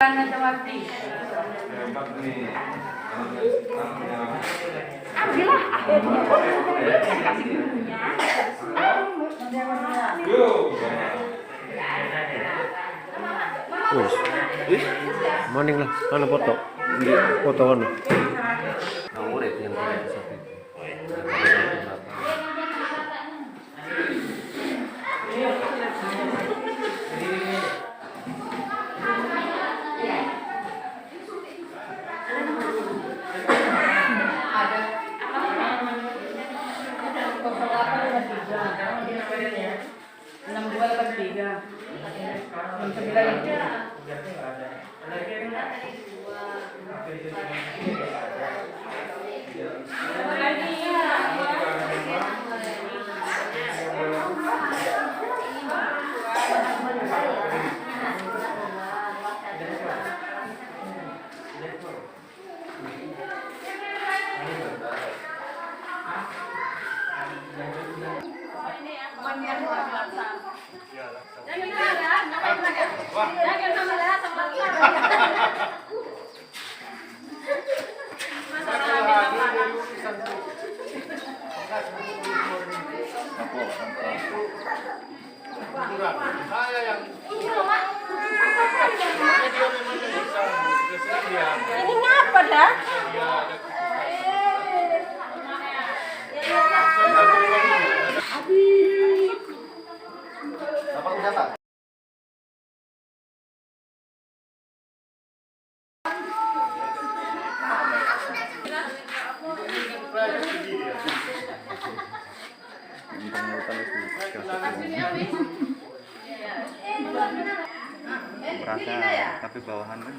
Ambillah akhirnya kasih gurunya. Maning lah, mana foto? Foto mana? Ini ngapa dah? Merasa tapi bawahan kan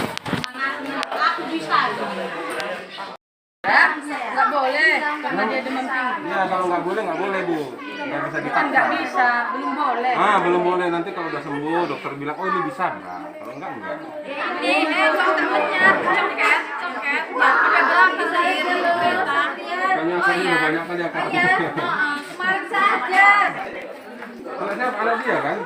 Aku bisa. Nggak boleh karena dia demam tinggi. Ya kalau nggak boleh Bu, nggak bisa Kan dipaksa. nggak bisa, belum boleh. Belum boleh, nanti kalau udah sembuh dokter bilang oh ini bisa, nah kalau enggak. Ini congketnya, congket. Ya, pakai berapa sendiri Banyak kali banyak kali ya kan. kemarin saja. Kalau siapa anak dia kan?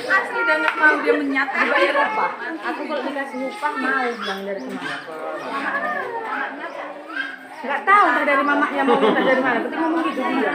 Asli dan nggak mau dia menyatu bayar apa? Aku kalau dikasih upah mau bilang dari kemarin. Nggak tahu entah dari mamanya mau minta dari mana, penting ngomong gitu dia.